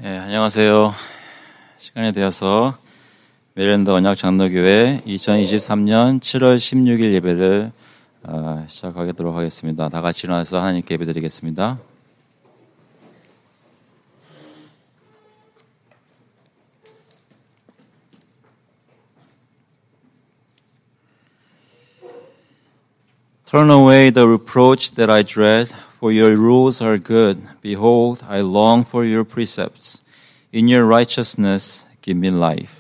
안녕하세요. 시간이 되어서 메릴랜드 언약장로교회 2023년 7월 16일 예배를 시작하도록 하겠습니다. 다 같이 일어나서 하나님께 예배드리겠습니다. Turn away the reproach that I dread, for your rules are good. Behold, I long for your precepts. In your righteousness, give me life.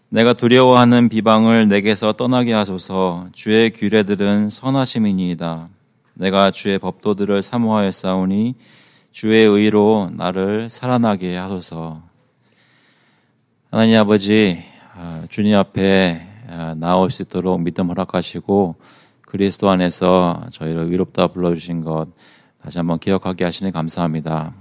내가 두려워하는 비방을 내게서 떠나게 하소서. 주의 규례들은 선하심이니이다. 내가 주의 법도들을 사모하였사오니 주의 의로 나를 살아나게 하소서. 하나님 아버지, 주님 앞에 나올 수 있도록 믿음 허락하시고 그리스도 안에서 저희를 위롭다 불러주신 것 다시 한번 기억하게 하시니 감사합니다.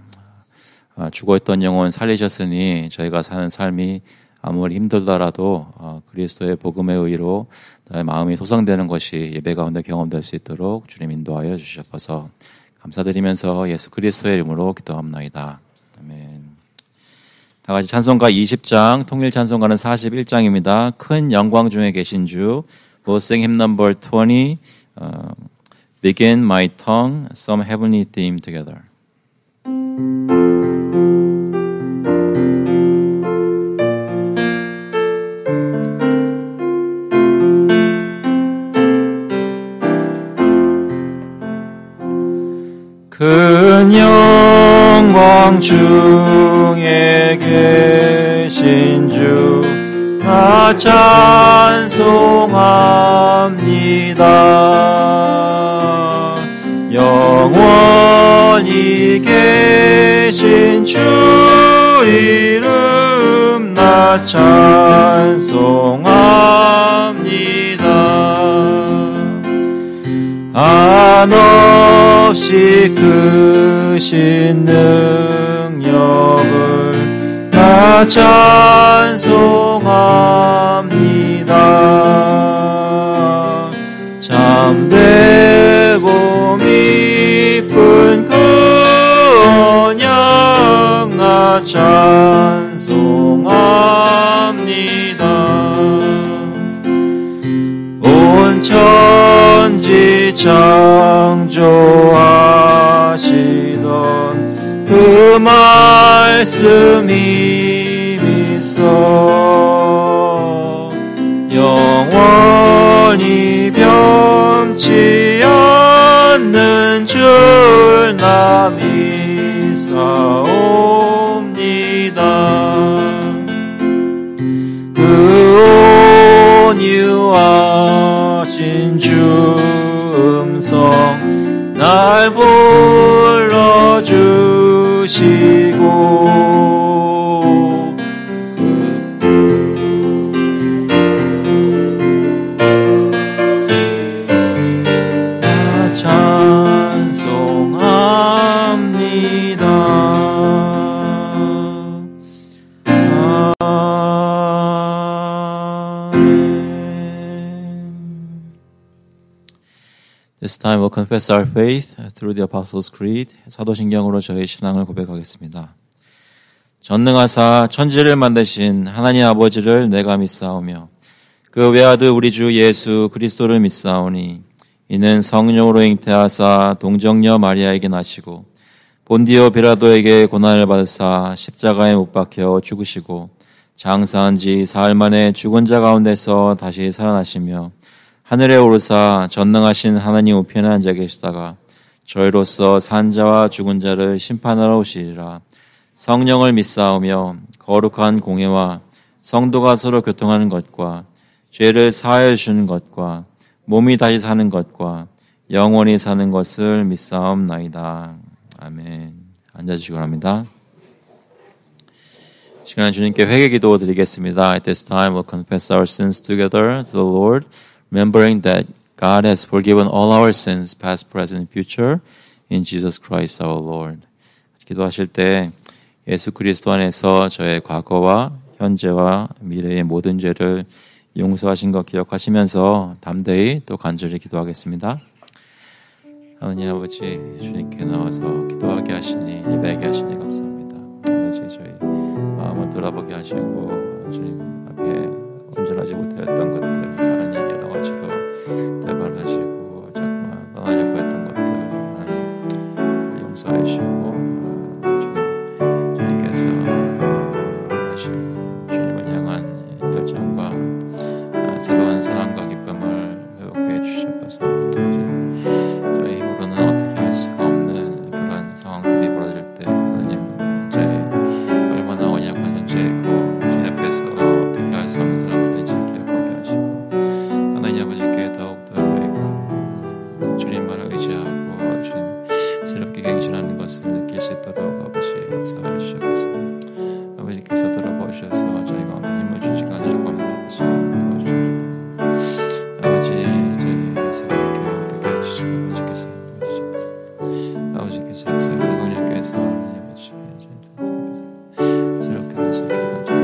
죽어있던 영혼 살리셨으니 저희가 사는 삶이 아무리 힘들더라도 그리스도의 복음의 의로 마음이 소상되는 것이 예배 가운데 경험될 수 있도록 주님 인도하여 주셔서 감사드리면서 예수 그리스도의 이름으로 기도합나이다. 아멘. 다 같이 찬송가 20장, 통일 찬송가는 41장입니다. 큰 영광 중에 계신 주. We'll sing hymn number 20, Begin My Tongue, Some Heavenly Theme together. 큰 영광 중에 계신 주 나 찬송합니다. 영원히 계신 주 이름 나 찬송합니다. 한없이 크신 능력을 나 찬송합니다. 참되고 미쁜 그 언약 나 찬송합니다. 온 천지 창조하시던 그 말씀이 믿어 영원히 변치 않는 줄 나 믿사옵니다. 그 온유하신 주 음성 날 불러주시고 This time we'll confess our faith through the Apostles' Creed. 사도신경으로 저희 신앙을 고백하겠습니다. 전능하사 천지를 만드신 하나님 아버지를 내가 믿사오며 그 외아들 우리 주 예수 그리스도를 믿사오니 이는 성령으로 잉태하사 동정녀 마리아에게 나시고 본디오 빌라도에게 고난을 받으사 십자가에 못 박혀 죽으시고 장사한 지 사흘 만에 죽은 자 가운데서 다시 살아나시며 하늘에 오르사 전능하신 하나님 우편에 앉아 계시다가 저희로서 산 자와 죽은 자를 심판하러 오시리라. 성령을 믿사오며 거룩한 공회와 성도가 서로 교통하는 것과 죄를 사하여 주시는 것과 몸이 다시 사는 것과 영원히 사는 것을 믿사옵나이다. 아멘. 앉아주시기 바랍니다. 시간에 주님께 회개 기도 드리겠습니다. At this time we'll confess our sins together to the Lord. Remembering that God has forgiven all our sins, past, present, and future, in Jesus Christ our Lord. 기도하실 때 예수 그리스도 안에서 저의 과거와 현재와 미래의 모든 죄를 용서하신 것 기억하시면서 담대히 또 간절히 기도하겠습니다. 하나님 아버지, 주님께 나와서 기도하게 하시니, 예배하게 하시니 감사합니다. 하시고 주님 앞에 온전하지 못하였던 것들 하나님 여러 가지로 대발하시고 자꾸만 떠나려고 했던 것들 하나님 용서하시고 주님께서 하시고 주님을 향한 열정과 새로운 사랑과 기쁨을 회복해 주셔서 저희 힘으로는 어떻게 할 수가 없는 그런 상황들이 벌어질 때 하나님 저희 얼마나 언약한 존재이고 주님 앞에서 어떻게 할 수 없는 사람들인지 기억하게 하시고 하나님 아버지께 더욱더 저희가 주님만을 의지하고 주님 새롭게 갱신하는 것을 느낄 수 있도록 아버지 역사해 주셔서 아버지께서 돌아보셔서 저희 가운데 힘을 주시고 간절히 아버지 도와주시고 아버지 이제 새롭게 어떻게 해주시고 아버지께서 도와주셔서 아버지께서 역사의 능력께서 하나님 아버지 새롭게 할 수 있기를 간절히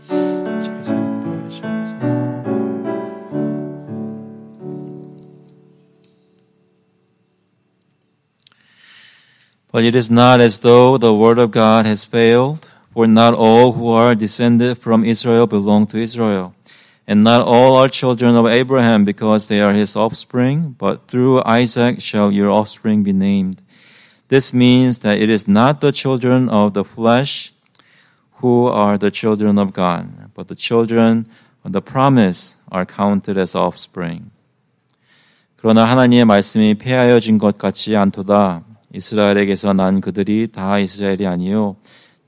아버지께서 도와주셔서 But it is not as though the word of God has failed, for not all who are descended from Israel belong to Israel, and not all are children of Abraham because they are his offspring, but through Isaac shall your offspring be named. This means that it is not the children of the flesh who are the children of God, but the children of the promise are counted as offspring. 그러나 하나님의 말씀이 폐하여진 것 같지 않도다. 이스라엘에게서 난 그들이 다 이스라엘이 아니요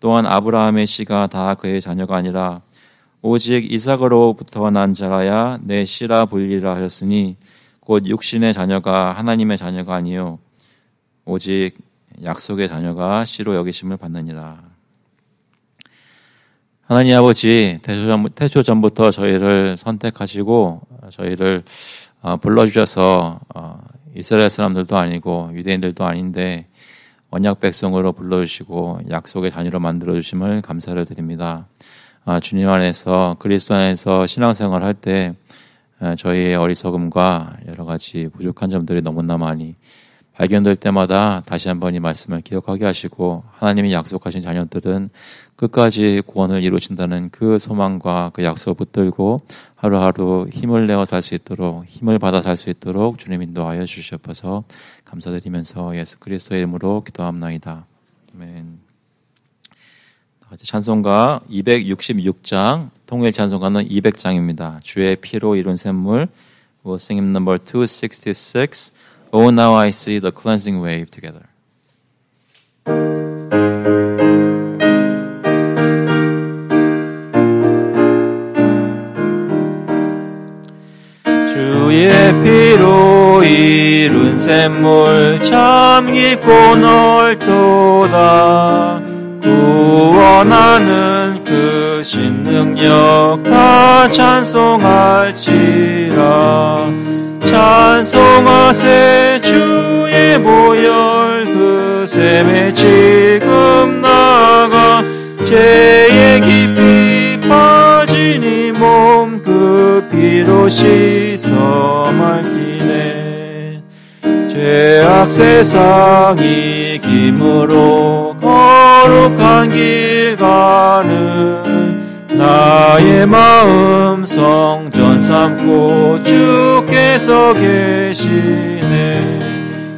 또한 아브라함의 씨가 다 그의 자녀가 아니라 오직 이삭으로부터 난 자라야 내 씨라 불리라 하였으니 곧 육신의 자녀가 하나님의 자녀가 아니요 오직 약속의 자녀가 씨로 여기심을 받느니라. 하나님 아버지 태초 전부터 저희를 선택하시고 저희를 불러주셔서 이스라엘 사람들도 아니고 유대인들도 아닌데 언약 백성으로 불러주시고 약속의 자녀로 만들어주심을 감사를 드립니다. 주님 안에서 그리스도 안에서 신앙생활을 할 때 저희의 어리석음과 여러 가지 부족한 점들이 너무나 많이 발견될 때마다 다시 한번 이 말씀을 기억하게 하시고 하나님이 약속하신 자녀들은 끝까지 구원을 이루신다는 그 소망과 그 약속을 붙들고 하루하루 힘을 내어 살 수 있도록 힘을 받아 살 수 있도록 주님 인도하여 주시옵소서. 감사드리면서 예수 그리스도의 이름으로 기도합나이다. 아멘. 찬송가 266장 통일 찬송가는 200장입니다. 주의 피로 이룬 샘물. We'll sing hymn number 266. Oh, now I see the cleansing wave together. 주의 피로 이룬 샘물 참 깊고 넓도다. 구원하는 그 신능력 다 찬송할지라. 찬송하세 주의 보혈 그 샘에 지금 나가 죄에 깊이 빠진 이 몸 그 피로 씻어 맑히네. 죄악 세상 이김으로 거룩한 길 가는 나의 마음 성전 삼고 주께서 계시네.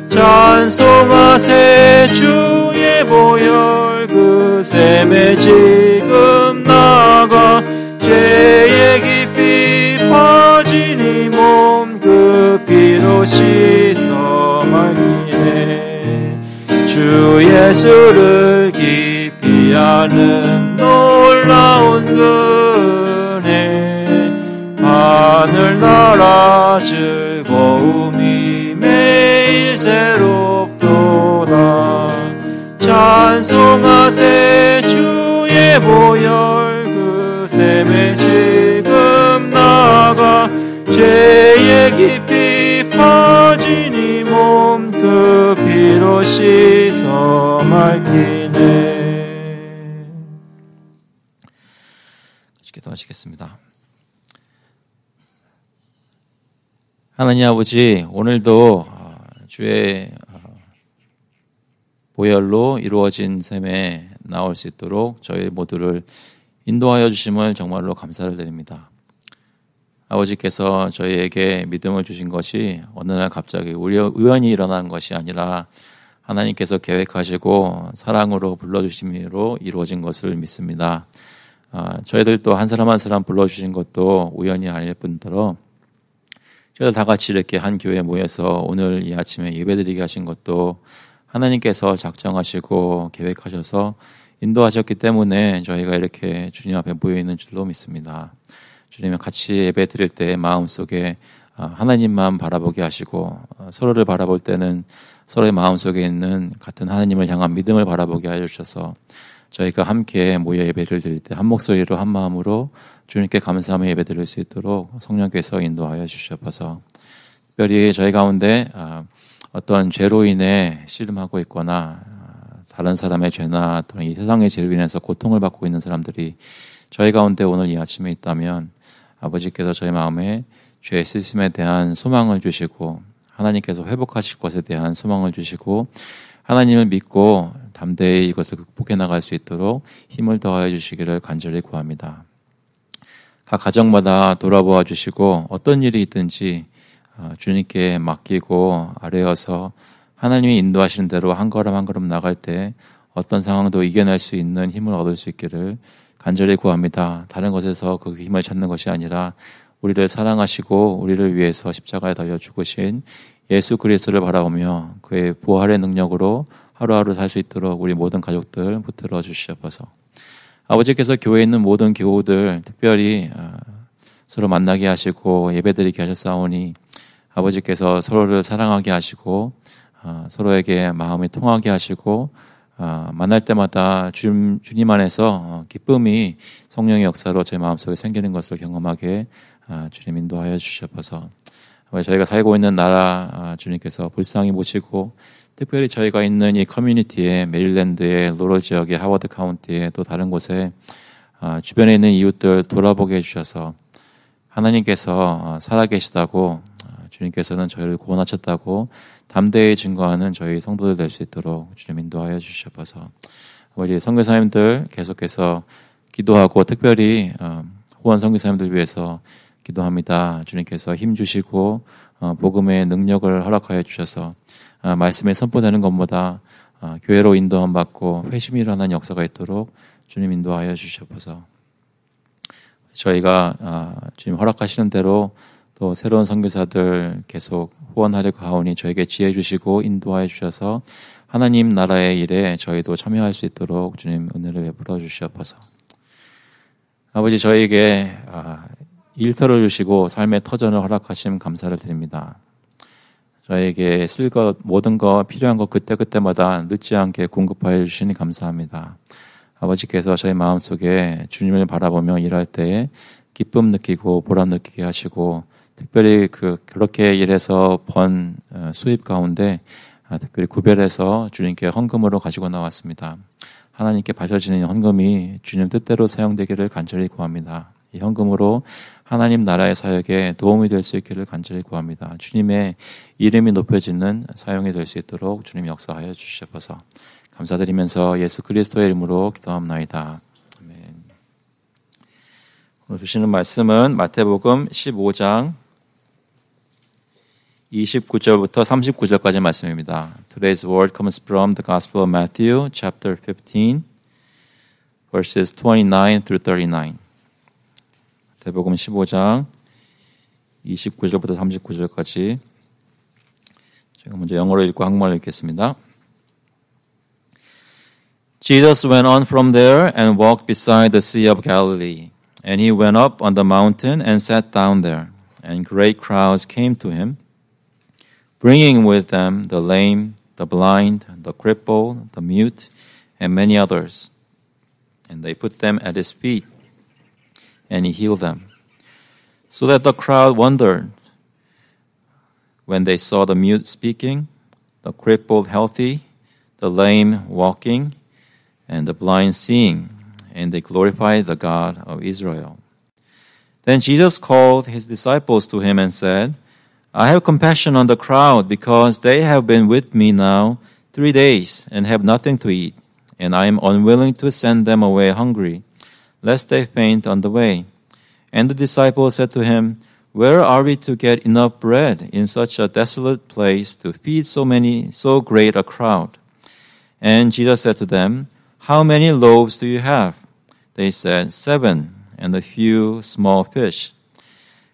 찬송하세 주의 보혈 그 샘에 지금 나가 죄에 깊이 빠진 이 몸 그 피로 씻어 맑히네. 주 예수를 깊이 아는 놀라운 은혜 하늘나라 즐거움이 매일 새롭도다. 찬송하세 주의 보혈 그 샘에 지금 나가 죄에 깊이 빠진 이 몸 그 피로 씻어 맑히네. 기도하시겠습니다. 하나님 아버지, 오늘도 주의 보혈로 이루어진 셈에 나올 수 있도록 저희 모두를 인도하여 주심을 정말로 감사를 드립니다. 아버지께서 저희에게 믿음을 주신 것이 어느 날 갑자기 우연히 일어난 것이 아니라 하나님께서 계획하시고 사랑으로 불러주심으로 이루어진 것을 믿습니다. 저희들도 한 사람 한 사람 불러주신 것도 우연이 아닐 뿐더러 저희들 다 같이 이렇게 한 교회에 모여서 오늘 이 아침에 예배드리게 하신 것도 하나님께서 작정하시고 계획하셔서 인도하셨기 때문에 저희가 이렇게 주님 앞에 모여 있는 줄로 믿습니다. 주님과 같이 예배 드릴 때 마음속에 하나님만 바라보게 하시고 서로를 바라볼 때는 서로의 마음속에 있는 같은 하나님을 향한 믿음을 바라보게 하여 주셔서 저희가 함께 모여 예배를 드릴 때 한 목소리로 한 마음으로 주님께 감사하며 예배 드릴 수 있도록 성령께서 인도하여 주셔서 특별히 저희 가운데 어떤 죄로 인해 씨름하고 있거나 다른 사람의 죄나 또는 이 세상의 죄로 인해서 고통을 받고 있는 사람들이 저희 가운데 오늘 이 아침에 있다면 아버지께서 저희 마음에 죄의 씻음에 대한 소망을 주시고 하나님께서 회복하실 것에 대한 소망을 주시고 하나님을 믿고 담대히 이것을 극복해 나갈 수 있도록 힘을 더하여 주시기를 간절히 구합니다. 각 가정마다 돌아보아 주시고 어떤 일이 있든지 주님께 맡기고 아뢰어서 하나님이 인도하시는 대로 한 걸음 한 걸음 나갈 때 어떤 상황도 이겨낼 수 있는 힘을 얻을 수 있기를 간절히 구합니다. 다른 것에서 그 힘을 찾는 것이 아니라 우리를 사랑하시고 우리를 위해서 십자가에 달려 죽으신 예수 그리스도를 바라보며 그의 부활의 능력으로 하루하루 살 수 있도록 우리 모든 가족들 붙들어 주시옵소서. 아버지께서 교회에 있는 모든 교우들 특별히 서로 만나게 하시고 예배드리게 하셨사오니 아버지께서 서로를 사랑하게 하시고 서로에게 마음이 통하게 하시고 만날 때마다 주님 안에서 기쁨이 성령의 역사로 제 마음속에 생기는 것을 경험하게 주님 인도하여 주시옵소서. 저희가 살고 있는 나라 주님께서 불쌍히 모시고 특별히 저희가 있는 이 커뮤니티에 메릴랜드의 로럴 지역의 하워드 카운티에 또 다른 곳에 주변에 있는 이웃들 돌아보게 해주셔서 하나님께서 살아계시다고 주님께서는 저희를 구원하셨다고 담대히 증거하는 저희 성도들 될 수 있도록 주님 인도하여 주시옵소서. 아버지 선교사님들 계속해서 기도하고 특별히 후원 선교사님들 위해서 기도합니다. 주님께서 힘 주시고 복음의 능력을 허락하여 주셔서 말씀에 선포되는 것보다 교회로 인도함 받고 회심이 일어나는 역사가 있도록 주님 인도하여 주시옵소서. 저희가 주님 허락하시는 대로 또 새로운 선교사들 계속 후원하려고 하오니 저에게 지혜 주시고 인도하여 주셔서 하나님 나라의 일에 저희도 참여할 수 있도록 주님 은혜를 베풀어 주시옵소서. 아버지 저에게 일터를 주시고 삶의 터전을 허락하심 감사를 드립니다. 저에게 쓸 것 모든 것 필요한 것 그때그때마다 늦지 않게 공급하여 주시니 감사합니다. 아버지께서 저희 마음속에 주님을 바라보며 일할 때에 기쁨 느끼고 보람 느끼게 하시고 특별히 그렇게 일해서 번 수입 가운데 특별히 구별해서 주님께 헌금으로 가지고 나왔습니다. 하나님께 바쳐지는 헌금이 주님 뜻대로 사용되기를 간절히 구합니다. 이 헌금으로 하나님 나라의 사역에 도움이 될 수 있기를 간절히 구합니다. 주님의 이름이 높여지는 사용이 될 수 있도록 주님 역사하여 주시옵소서. 감사드리면서 예수 그리스도의 이름으로 기도합나이다. 아멘. 오늘 주시는 말씀은 마태복음 15장 29절부터 39절까지 말씀입니다. Today's word comes from the Gospel of Matthew, chapter 15, verses 29 through 39. 마태복음 15장 29절부터 39절까지 제가 먼저 영어로 읽고 한국말로 읽겠습니다. Jesus went on from there and walked beside the Sea of Galilee. And he went up on the mountain and sat down there. And great crowds came to him, bringing with them the lame, the blind, the crippled, the mute, and many others. And they put them at his feet, and he healed them. So that the crowd wondered when they saw the mute speaking, the crippled healthy, the lame walking, and the blind seeing, and they glorified the God of Israel. Then Jesus called his disciples to him and said, I have compassion on the crowd because they have been with me now 3 days and have nothing to eat. and I am unwilling to send them away hungry, lest they faint on the way. And the disciples said to him, Where are we to get enough bread in such a desolate place to feed so great a crowd? And Jesus said to them, How many loaves do you have? They said, 7, and a few small fish.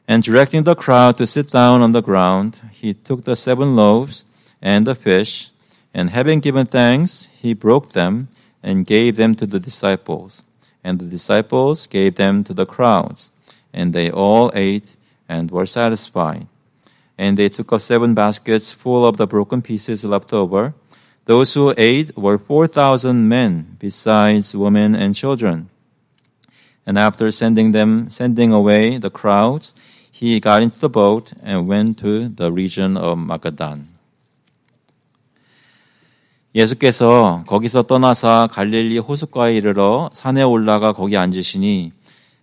And directing the crowd to sit down on the ground, he took the 7 loaves and the fish, and having given thanks, he broke them and gave them to the disciples. And the disciples gave them to the crowds, and they all ate and were satisfied. And they took up 7 baskets full of the broken pieces left over. Those who ate were 4,000 men, besides women and children. And after sending away the crowds, he got into the boat and went to the region of Magadan. 예수께서 거기서 떠나사 갈릴리 호숫가에 이르러 산에 올라가 거기 앉으시니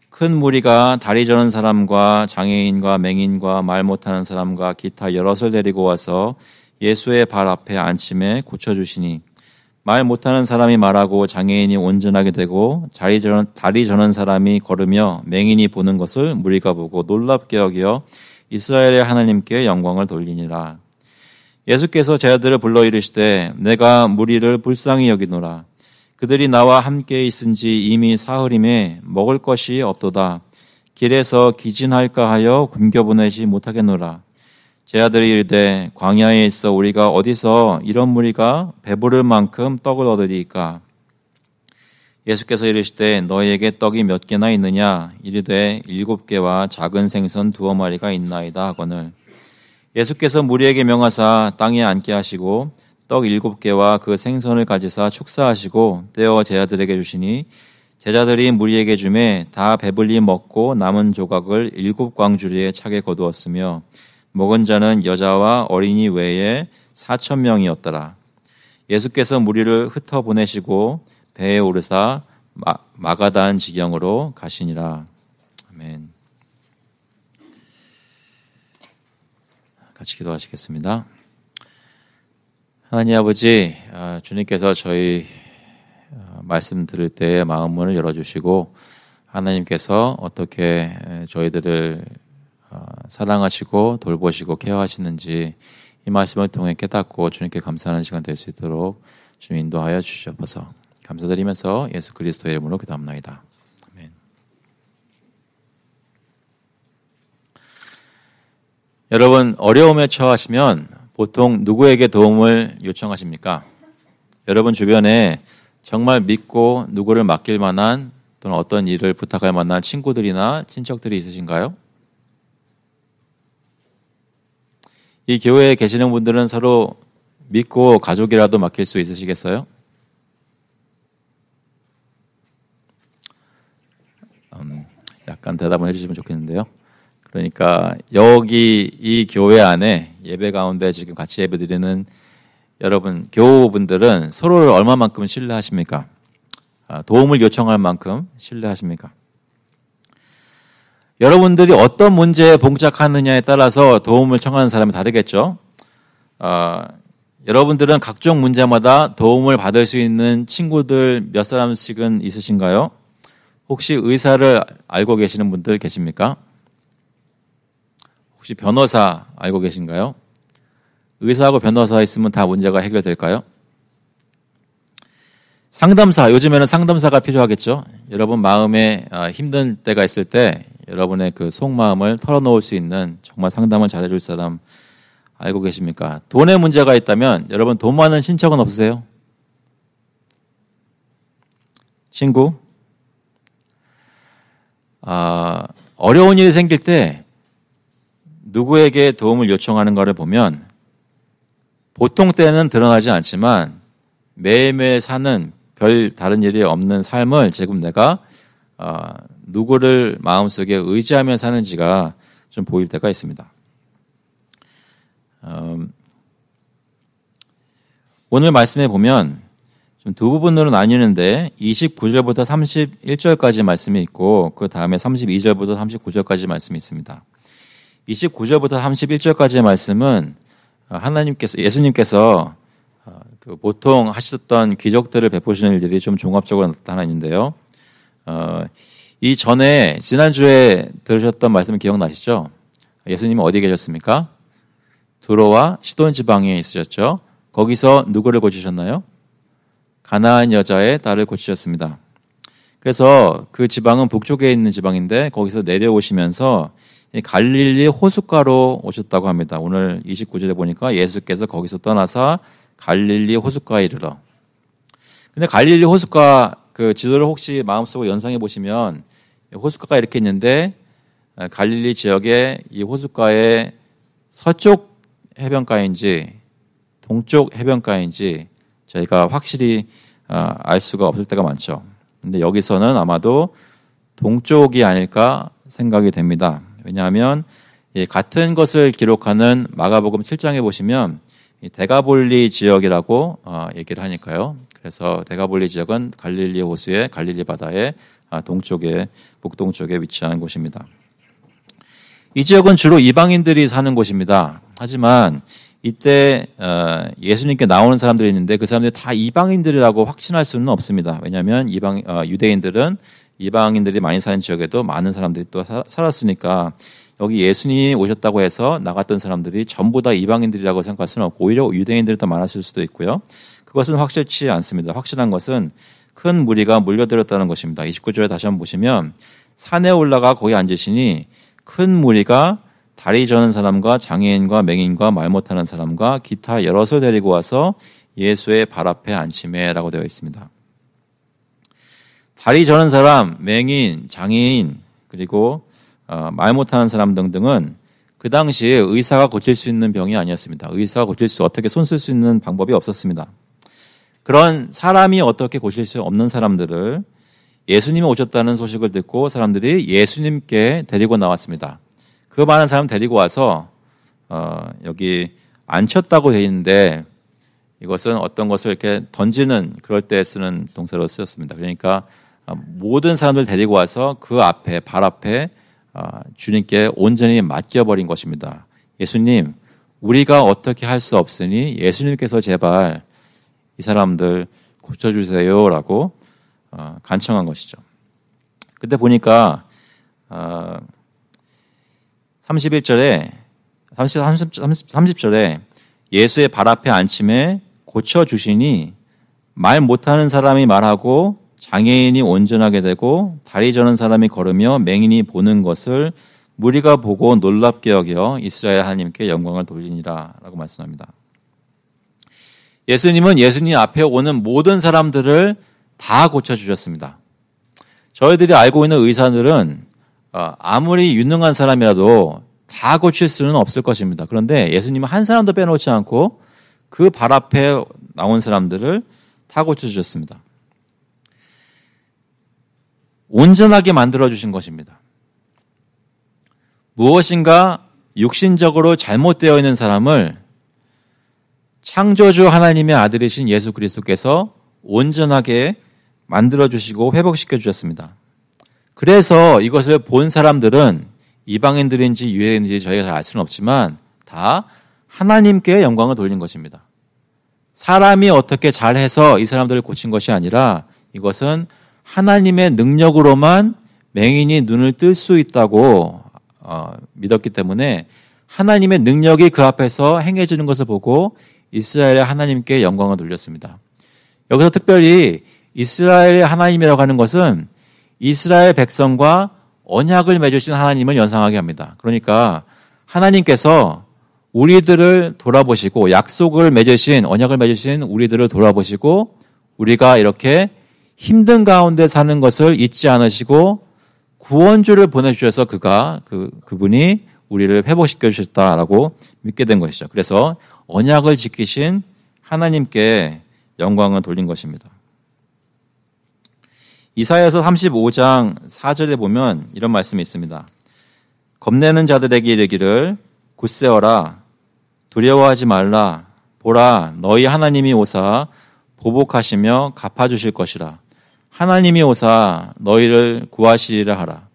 큰 무리가 다리 저는 사람과 장애인과 맹인과 말 못하는 사람과 기타 여럿을 데리고 와서 예수의 발 앞에 앉힘에 고쳐주시니 말 못하는 사람이 말하고 장애인이 온전하게 되고 다리 저는 사람이 걸으며 맹인이 보는 것을 무리가 보고 놀랍게 여겨 이스라엘의 하나님께 영광을 돌리니라. 예수께서 제자들을 불러 이르시되 내가 무리를 불쌍히 여기노라. 그들이 나와 함께 있은지 이미 사흘임에 먹을 것이 없도다. 길에서 기진할까 하여 굶겨보내지 못하겠노라. 제자들이 이르되 광야에 있어 우리가 어디서 이런 무리가 배부를 만큼 떡을 얻으리이까. 예수께서 이르시되 너희에게 떡이 몇 개나 있느냐. 이르되 7개와 작은 생선 2마리가 있나이다 하거늘. 예수께서 무리에게 명하사 땅에 앉게 하시고 떡 7개와 그 생선을 가지사 축사하시고 떼어 제자들에게 주시니 제자들이 무리에게 주매 다 배불리 먹고 남은 조각을 7광주리에 차게 거두었으며 먹은 자는 여자와 어린이 외에 4,000명이었더라. 예수께서 무리를 흩어 보내시고 배에 오르사 마가단 지경으로 가시니라. 아멘. 같이 기도하시겠습니다. 하나님 아버지, 주님께서 저희 말씀 들을 때 마음문을 열어주시고 하나님께서 어떻게 저희들을 사랑하시고 돌보시고 케어하시는지 이 말씀을 통해 깨닫고 주님께 감사하는 시간 될 수 있도록 주님 인도하여 주시옵소서. 감사드리면서 예수 그리스도의 이름으로 기도합나이다. 아멘. 여러분, 어려움에 처하시면 보통 누구에게 도움을 요청하십니까? 여러분 주변에 정말 믿고 누구를 맡길 만한 또는 어떤 일을 부탁할 만한 친구들이나 친척들이 있으신가요? 이 교회에 계시는 분들은 서로 믿고 가족이라도 맡길 수 있으시겠어요? 약간 대답을 해주시면 좋겠는데요. 그러니까 여기 이 교회 안에 예배 가운데 지금 같이 예배드리는 여러분 교우분들은 서로를 얼마만큼 신뢰하십니까? 도움을 요청할 만큼 신뢰하십니까? 여러분들이 어떤 문제에 봉착하느냐에 따라서 도움을 청하는 사람이 다르겠죠. 여러분들은 각종 문제마다 도움을 받을 수 있는 친구들 몇 사람씩은 있으신가요? 혹시 의사를 알고 계시는 분들 계십니까? 혹시 변호사 알고 계신가요? 의사하고 변호사 있으면 다 문제가 해결될까요? 상담사, 요즘에는 상담사가 필요하겠죠. 여러분 마음에 힘든 때가 있을 때 여러분의 그 속마음을 털어놓을 수 있는 정말 상담을 잘해줄 사람 알고 계십니까? 돈에 문제가 있다면 여러분 돈 많은 친척은 없으세요? 친구? 어려운 일이 생길 때 누구에게 도움을 요청하는 것을 보면 보통 때는 드러나지 않지만 매일매일 사는 별 다른 일이 없는 삶을 지금 내가 누구를 마음속에 의지하며 사는지가 좀 보일 때가 있습니다. 오늘 말씀에 보면 좀 두 부분으로 나뉘는데 29절부터 31절까지 말씀이 있고 그 다음에 32절부터 39절까지 말씀이 있습니다. 29절부터 31절까지의 말씀은 예수님께서 보통 하셨던 기적들을 베푸시는 일들이 좀 종합적으로 나타나는데요. 이 전에 지난주에 들으셨던 말씀 기억나시죠? 예수님은 어디 계셨습니까? 두로와 시돈 지방에 있으셨죠. 거기서 누구를 고치셨나요? 가나안 여자의 딸을 고치셨습니다. 그래서 그 지방은 북쪽에 있는 지방인데 거기서 내려오시면서 갈릴리 호숫가로 오셨다고 합니다. 오늘 29절에 보니까 예수께서 거기서 떠나서 갈릴리 호숫가에 이르러. 근데 갈릴리 호숫가 그 지도를 혹시 마음속으로 연상해 보시면 호숫가가 이렇게 있는데 갈릴리 지역의 이 호숫가의 서쪽 해변가인지 동쪽 해변가인지 저희가 확실히 알 수가 없을 때가 많죠. 근데 여기서는 아마도 동쪽이 아닐까 생각이 됩니다. 왜냐하면 같은 것을 기록하는 마가복음 7장에 보시면 데가볼리 지역이라고 얘기를 하니까요. 그래서 데가볼리 지역은 갈릴리 호수의 갈릴리 바다의 동쪽에 북동쪽에 위치한 곳입니다. 이 지역은 주로 이방인들이 사는 곳입니다. 하지만 이때 예수님께 나오는 사람들이 있는데 그 사람들이 다 이방인들이라고 확신할 수는 없습니다. 왜냐하면 유대인들은 이방인들이 많이 사는 지역에도 많은 사람들이 또 살았으니까 여기 예수님이 오셨다고 해서 나갔던 사람들이 전부 다 이방인들이라고 생각할 수는 없고 오히려 유대인들이 더 많았을 수도 있고요. 그것은 확실치 않습니다. 확실한 것은 큰 무리가 몰려들었다는 것입니다. 29절에 다시 한번 보시면 산에 올라가 거기 앉으시니 큰 무리가 다리 저는 사람과 장애인과 맹인과 말 못하는 사람과 기타 여럿을 데리고 와서 예수의 발 앞에 앉히매라고 되어 있습니다. 다리 저는 사람, 맹인, 장애인 그리고 말 못하는 사람 등등은 그 당시에 의사가 고칠 수 있는 병이 아니었습니다. 의사가 고칠 수 어떻게 손 쓸 수 있는 방법이 없었습니다. 그런 사람이 어떻게 고칠 수 없는 사람들을 예수님이 오셨다는 소식을 듣고 사람들이 예수님께 데리고 나왔습니다. 그 많은 사람 데리고 와서 여기 앉혔다고 되어 있는데 이것은 어떤 것을 이렇게 던지는 그럴 때 쓰는 동사로 쓰였습니다. 그러니까 모든 사람들 데리고 와서 그 앞에 발 앞에 주님께 온전히 맡겨버린 것입니다. 예수님, 우리가 어떻게 할 수 없으니 예수님께서 제발 이 사람들 고쳐주세요라고 간청한 것이죠. 그때 보니까 30절에 예수의 발 앞에 앉힘에 고쳐주시니 말 못하는 사람이 말하고 장애인이 온전하게 되고 다리 저는 사람이 걸으며 맹인이 보는 것을 무리가 보고 놀랍게 여겨 이스라엘 하나님께 영광을 돌리니라 라고 말씀합니다. 예수님은 예수님 앞에 오는 모든 사람들을 다 고쳐주셨습니다. 저희들이 알고 있는 의사들은 아무리 유능한 사람이라도 다 고칠 수는 없을 것입니다. 그런데 예수님은 한 사람도 빼놓지 않고 그 발 앞에 나온 사람들을 다 고쳐주셨습니다. 온전하게 만들어주신 것입니다. 무엇인가 육신적으로 잘못되어 있는 사람을 창조주 하나님의 아들이신 예수 그리스도께서 온전하게 만들어주시고 회복시켜 주셨습니다. 그래서 이것을 본 사람들은 이방인들인지 유대인들인지 저희가 잘 알 수는 없지만 다 하나님께 영광을 돌린 것입니다. 사람이 어떻게 잘해서 이 사람들을 고친 것이 아니라 이것은 하나님의 능력으로만 맹인이 눈을 뜰 수 있다고 믿었기 때문에 하나님의 능력이 그 앞에서 행해지는 것을 보고 이스라엘의 하나님께 영광을 돌렸습니다. 여기서 특별히 이스라엘의 하나님이라고 하는 것은 이스라엘 백성과 언약을 맺으신 하나님을 연상하게 합니다. 그러니까 하나님께서 우리들을 돌아보시고 약속을 맺으신 언약을 맺으신 우리들을 돌아보시고 우리가 이렇게 힘든 가운데 사는 것을 잊지 않으시고 구원주를 보내주셔서 그분이 우리를 회복시켜 주셨다라고 믿게 된 것이죠. 그래서 언약을 지키신 하나님께 영광을 돌린 것입니다. 이사야서 35장 4절에 보면 이런 말씀이 있습니다. 겁내는 자들에게 이르기를 굳세어라 두려워하지 말라 보라 너희 하나님이 오사 보복하시며 갚아주실 것이라 하나님이 오사 너희를 구하시리라 하라.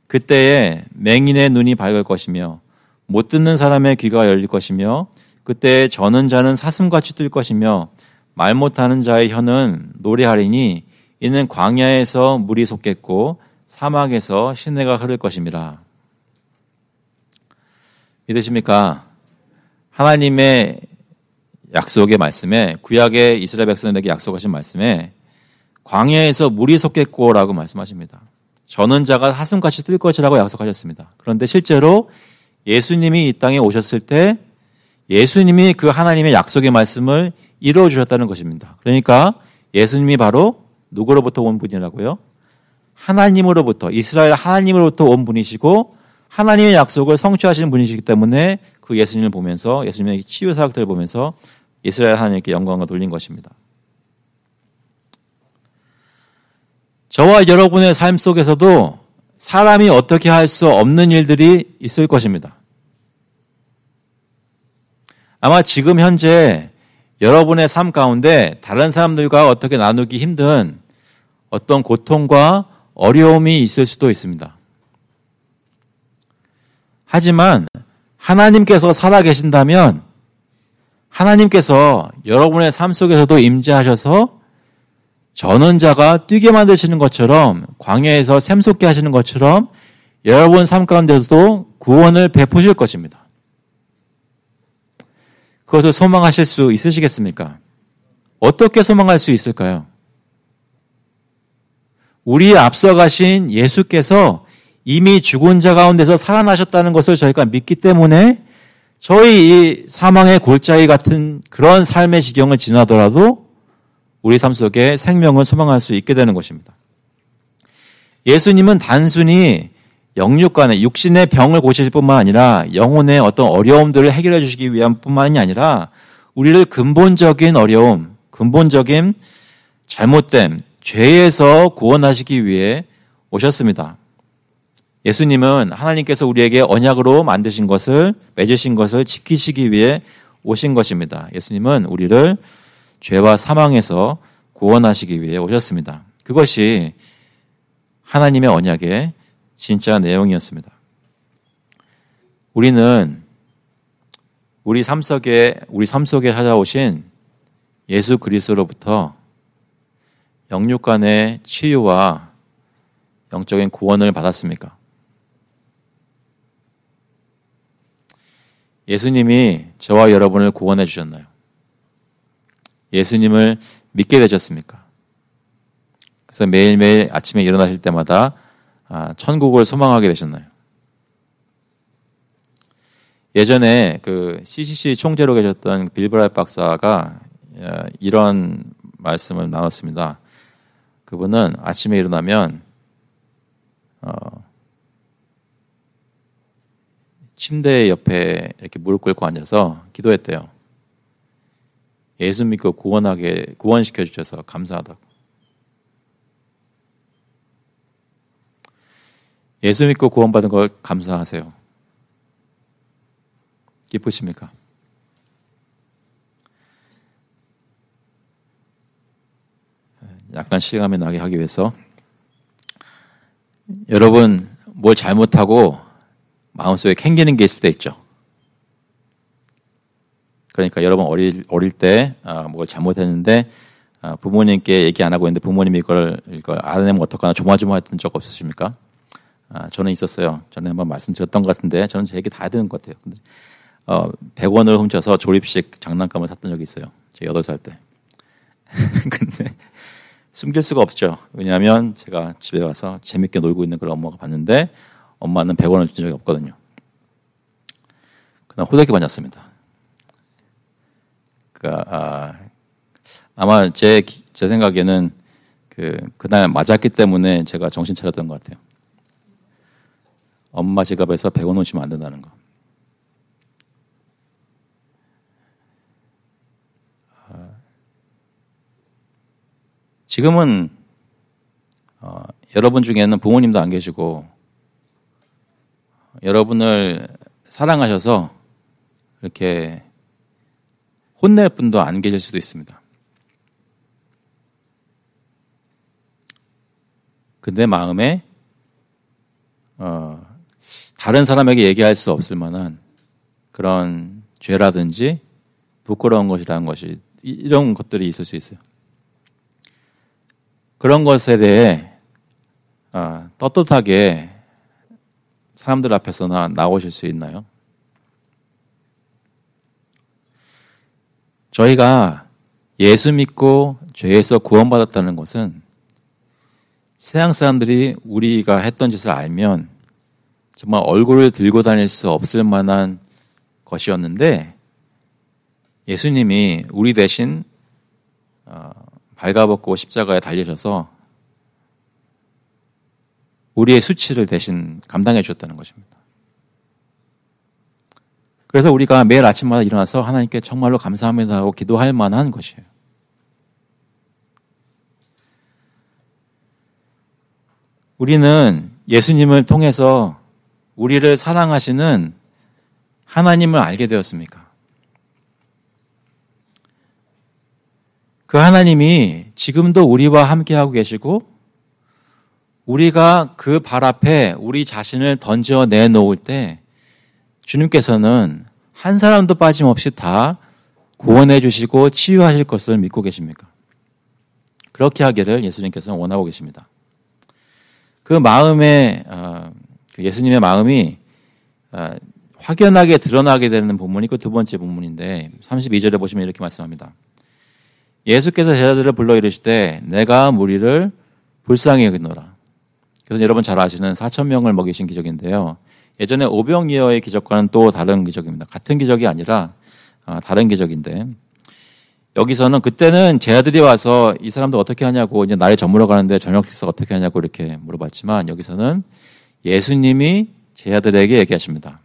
그때에 맹인의 눈이 밝을 것이며 못 듣는 사람의 귀가 열릴 것이며 그때에 저는 자는 사슴같이 뛸 것이며 말 못하는 자의 혀는 노래하리니 이는 광야에서 물이 솟겠고 사막에서 시내가 흐를 것임이라. 믿으십니까? 하나님의 약속의 말씀에, 구약의 이스라엘 백성들에게 약속하신 말씀에 광야에서 물이 솟겠고라고 말씀하십니다. 저는 자가 사슴같이 뜰 것이라고 약속하셨습니다. 그런데 실제로 예수님이 이 땅에 오셨을 때 예수님이 그 하나님의 약속의 말씀을 이루어 주셨다는 것입니다. 그러니까 예수님이 바로 누구로부터 온 분이라고요? 하나님으로부터, 이스라엘 하나님으로부터 온 분이시고 하나님의 약속을 성취하시는 분이시기 때문에 그 예수님을 보면서, 예수님의 치유 사역들을 보면서 이스라엘 하나님께 영광을 돌린 것입니다. 저와 여러분의 삶 속에서도 사람이 어떻게 할 수 없는 일들이 있을 것입니다. 아마 지금 현재 여러분의 삶 가운데 다른 사람들과 어떻게 나누기 힘든 어떤 고통과 어려움이 있을 수도 있습니다. 하지만 하나님께서 살아계신다면 하나님께서 여러분의 삶 속에서도 임재하셔서 저는 자가 뛰게 만드시는 것처럼, 광야에서 샘솟게 하시는 것처럼 여러분 삶 가운데서도 구원을 베푸실 것입니다. 그것을 소망하실 수 있으시겠습니까? 어떻게 소망할 수 있을까요? 우리 앞서 가신 예수께서 이미 죽은 자 가운데서 살아나셨다는 것을 저희가 믿기 때문에 저희 이 사망의 골짜기 같은 그런 삶의 지경을 지나더라도 우리 삶 속에 생명을 소망할 수 있게 되는 것입니다. 예수님은 단순히 영육간의 육신의 병을 고치실 뿐만 아니라 영혼의 어떤 어려움들을 해결해 주시기 위한 뿐만이 아니라 우리를 근본적인 어려움, 근본적인 잘못됨, 죄에서 구원하시기 위해 오셨습니다. 예수님은 하나님께서 우리에게 언약으로 만드신 것을, 맺으신 것을 지키시기 위해 오신 것입니다. 예수님은 우리를 죄와 사망에서 구원하시기 위해 오셨습니다. 그것이 하나님의 언약의 진짜 내용이었습니다. 우리는 우리 삶 속에 찾아오신 예수 그리스도로부터 영육간의 치유와 영적인 구원을 받았습니까? 예수님이 저와 여러분을 구원해 주셨나요? 예수님을 믿게 되셨습니까? 그래서 매일매일 아침에 일어나실 때마다 천국을 소망하게 되셨나요? 예전에 그 CCC 총재로 계셨던 빌 브라이트 박사가 이런 말씀을 나눴습니다. 그분은 아침에 일어나면 침대 옆에 이렇게 무릎 꿇고 앉아서 기도했대요. 예수 믿고 구원시켜 주셔서 감사하다고. 예수 믿고 구원받은 걸 감사하세요. 기쁘십니까? 약간 실감이 나게 하기 위해서 여러분 뭘 잘못하고 마음속에 캥기는 게 있을 때 있죠. 그러니까 여러분 어릴 때 뭘 잘못했는데 부모님께 얘기 안 하고 있는데 부모님이 이걸 알아내면 어떡하나 조마조마했던 적 없으십니까? 저는 있었어요. 전에 한번 말씀드렸던 것 같은데 저는 제 얘기 다 해야 되는 것 같아요. 근데 100원을 훔쳐서 조립식 장난감을 샀던 적이 있어요. 제 8살 때. 근데 숨길 수가 없죠. 왜냐하면 제가 집에 와서 재밌게 놀고 있는 걸 엄마가 봤는데 엄마는 100원을 준 적이 없거든요. 그날 호되게 맞았습니다. 아마 제 생각에는 그날 맞았기 때문에 제가 정신 차렸던 것 같아요. 엄마 지갑에서 100원 훔치면 안 된다는 거. 지금은 여러분 중에는 부모님도 안 계시고 여러분을 사랑하셔서 이렇게 혼낼 분도 안 계실 수도 있습니다. 근데 마음에 다른 사람에게 얘기할 수 없을 만한 그런 죄라든지 부끄러운 것이라는 것이 이런 것들이 있을 수 있어요. 그런 것에 대해 떳떳하게 사람들 앞에서나 나오실 수 있나요? 저희가 예수 믿고 죄에서 구원받았다는 것은 세상 사람들이 우리가 했던 짓을 알면 정말 얼굴을 들고 다닐 수 없을 만한 것이었는데 예수님이 우리 대신 발가벗고 십자가에 달리셔서 우리의 수치를 대신 감당해 주셨다는 것입니다. 그래서 우리가 매일 아침마다 일어나서 하나님께 정말로 감사합니다 하고 기도할 만한 것이에요. 우리는 예수님을 통해서 우리를 사랑하시는 하나님을 알게 되었습니까? 그 하나님이 지금도 우리와 함께하고 계시고 우리가 그 발 앞에 우리 자신을 던져 내놓을 때 주님께서는 한 사람도 빠짐없이 다 구원해 주시고 치유하실 것을 믿고 계십니까? 그렇게 하기를 예수님께서는 원하고 계십니다. 그 마음에 예수님의 마음이 확연하게 드러나게 되는 본문이 그 두 번째 본문인데 32절에 보시면 이렇게 말씀합니다. 예수께서 제자들을 불러 이르시되 내가 무리를 불쌍히 여기노라. 그래서 여러분 잘 아시는 4,000명을 먹이신 기적인데요. 예전에 오병이어의 기적과는 또 다른 기적입니다. 같은 기적이 아니라 다른 기적인데 여기서는 그때는 제자들이 와서 이 사람들 어떻게 하냐고 이제 날에 저물어 가는데 저녁 식사 어떻게 하냐고 이렇게 물어봤지만 여기서는 예수님이 제자들에게 얘기하십니다.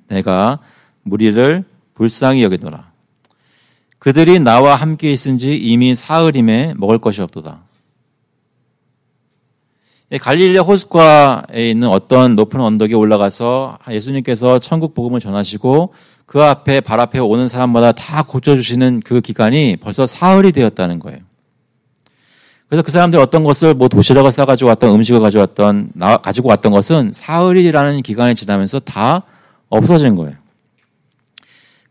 내가 무리를 불쌍히 여기노라. 그들이 나와 함께 있은지 이미 사흘임에 먹을 것이 없도다. 갈릴리 호숫가에 있는 어떤 높은 언덕에 올라가서 예수님께서 천국 복음을 전하시고 그 앞에 발 앞에 오는 사람마다 다 고쳐주시는 그 기간이 벌써 사흘이 되었다는 거예요. 그래서 그 사람들이 어떤 것을 뭐 도시락을 싸가지고 왔던 음식을 가지고 왔던 것은 사흘이라는 기간이 지나면서 다 없어진 거예요.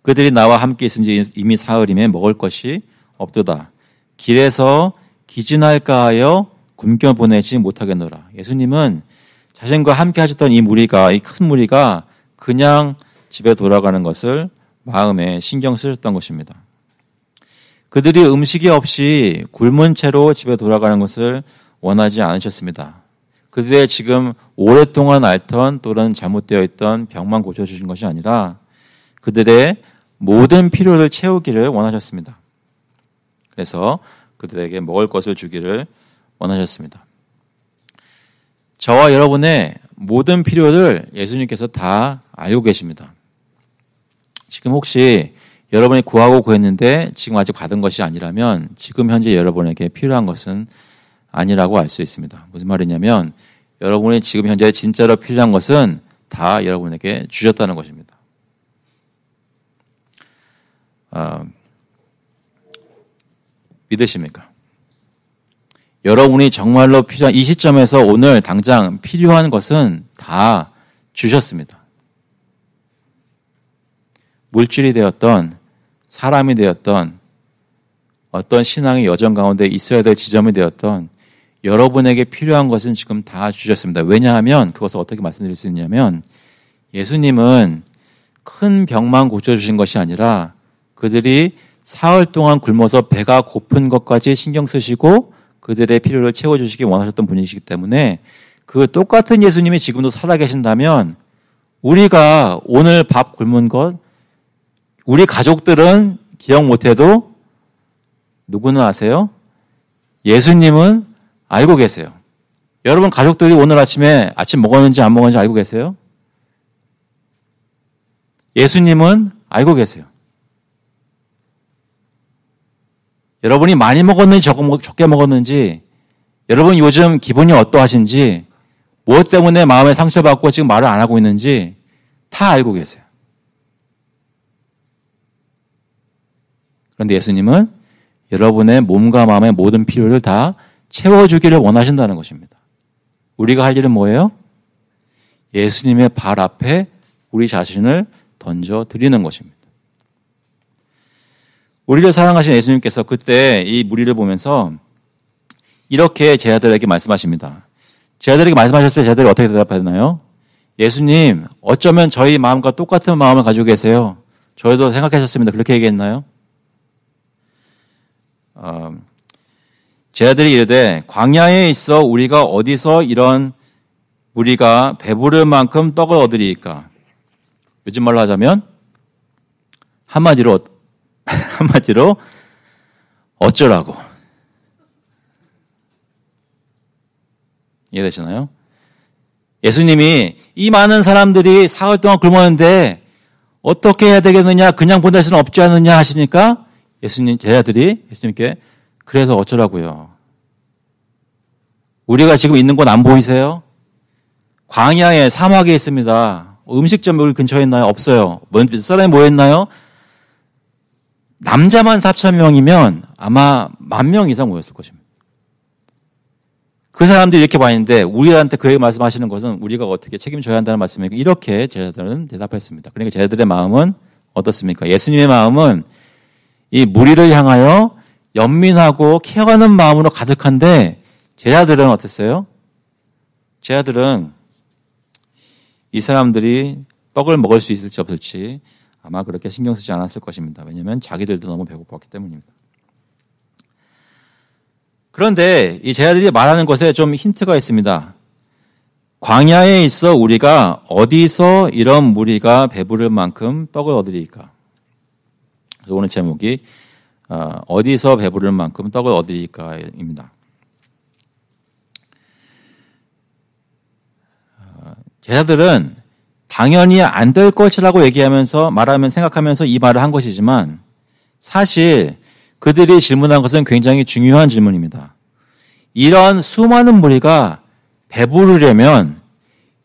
그들이 나와 함께 있은지 이미 사흘임에 먹을 것이 없도다. 길에서 기진할까 하여 굶겨 보내지 못하겠노라. 예수님은 자신과 함께 하셨던 이 무리가, 이 큰 무리가 그냥 집에 돌아가는 것을 마음에 신경 쓰셨던 것입니다. 그들이 음식이 없이 굶은 채로 집에 돌아가는 것을 원하지 않으셨습니다. 그들의 지금 오랫동안 앓던 또는 잘못되어 있던 병만 고쳐주신 것이 아니라 그들의 모든 필요를 채우기를 원하셨습니다. 그래서 그들에게 먹을 것을 주기를 원하셨습니다. 저와 여러분의 모든 필요를 예수님께서 다 알고 계십니다. 지금 혹시 여러분이 구하고 구했는데 지금 아직 받은 것이 아니라면 지금 현재 여러분에게 필요한 것은 아니라고 알 수 있습니다. 무슨 말이냐면 여러분이 지금 현재 진짜로 필요한 것은 다 여러분에게 주셨다는 것입니다. 믿으십니까? 여러분이 정말로 필요한 이 시점에서 오늘 당장 필요한 것은 다 주셨습니다. 물질이 되었던 사람이 되었던 어떤 신앙의 여정 가운데 있어야 될 지점이 되었던 여러분에게 필요한 것은 지금 다 주셨습니다. 왜냐하면 그것을 어떻게 말씀드릴 수 있냐면 예수님은 큰 병만 고쳐주신 것이 아니라 그들이 사흘 동안 굶어서 배가 고픈 것까지 신경 쓰시고 그들의 필요를 채워주시기 원하셨던 분이시기 때문에 그 똑같은 예수님이 지금도 살아계신다면 우리가 오늘 밥 굶은 것 우리 가족들은 기억 못해도 누구는 아세요? 예수님은 알고 계세요. 여러분 가족들이 오늘 아침에 아침 먹었는지 안 먹었는지 알고 계세요? 예수님은 알고 계세요. 여러분이 많이 먹었는지 적게 먹었는지 여러분 요즘 기분이 어떠하신지 무엇 때문에 마음에 상처받고 지금 말을 안 하고 있는지 다 알고 계세요. 그런데 예수님은 여러분의 몸과 마음의 모든 필요를 다 채워주기를 원하신다는 것입니다. 우리가 할 일은 뭐예요? 예수님의 발 앞에 우리 자신을 던져드리는 것입니다. 우리를 사랑하신 예수님께서 그때 이 무리를 보면서 이렇게 제자들에게 말씀하십니다. 제자들에게 말씀하셨을 때 제자들이 어떻게 대답하나요? 예수님, 어쩌면 저희 마음과 똑같은 마음을 가지고 계세요. 저희도 생각하셨습니다. 그렇게 얘기했나요? 제자들이 이르되 광야에 있어 우리가 어디서 이런 우리가 배부를 만큼 떡을 얻으리이까? 요즘 말로 하자면 한마디로 어쩌라고. 이해되시나요? 예수님이 이 많은 사람들이 사흘 동안 굶었는데 어떻게 해야 되겠느냐, 그냥 보낼 수는 없지 않느냐 하시니까 제자들이 예수님께 그래서 어쩌라고요. 우리가 지금 있는 곳 안 보이세요? 광야에 사막에 있습니다. 음식점 여기 근처에 있나요? 없어요. 몇 사람이 모였나요? 남자만 4,000명이면 아마 10,000명 이상 모였을 것입니다. 그 사람들이 이렇게 봤는데 우리한테 그에게 말씀하시는 것은 우리가 어떻게 책임져야 한다는 말씀이고 이렇게 제자들은 대답했습니다. 그러니까 제자들의 마음은 어떻습니까? 예수님의 마음은 이 무리를 향하여 연민하고 케어하는 마음으로 가득한데 제자들은 어땠어요? 제자들은 이 사람들이 떡을 먹을 수 있을지 없을지 아마 그렇게 신경 쓰지 않았을 것입니다. 왜냐하면 자기들도 너무 배고팠기 때문입니다. 그런데 이 제자들이 말하는 것에 좀 힌트가 있습니다. 광야에 있어 우리가 어디서 이런 무리가 배부를 만큼 떡을 얻으리까? 그래서 오늘 제목이 어디서 배부를 만큼 떡을 얻으리까입니다. 제자들은 당연히 안 될 것이라고 말하면 생각하면서 이 말을 한 것이지만 사실 그들이 질문한 것은 굉장히 중요한 질문입니다. 이런 수많은 무리가 배부르려면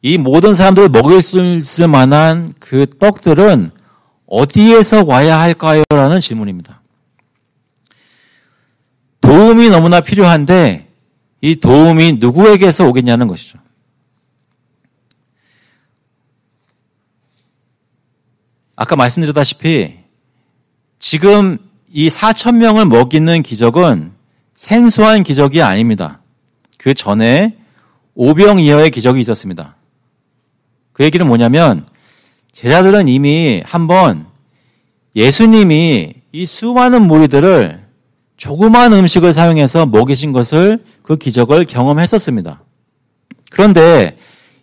이 모든 사람들을 먹일 수 있을 만한 그 떡들은 어디에서 와야 할까요? 라는 질문입니다. 도움이 너무나 필요한데 이 도움이 누구에게서 오겠냐는 것이죠. 아까 말씀드렸다시피 지금 이 4,000명을 먹이는 기적은 생소한 기적이 아닙니다. 그 전에 오병이어의 기적이 있었습니다. 그 얘기는 뭐냐면 제자들은 이미 한번 예수님이 이 수많은 무리들을 조그마한 음식을 사용해서 먹이신 것을 그 기적을 경험했었습니다. 그런데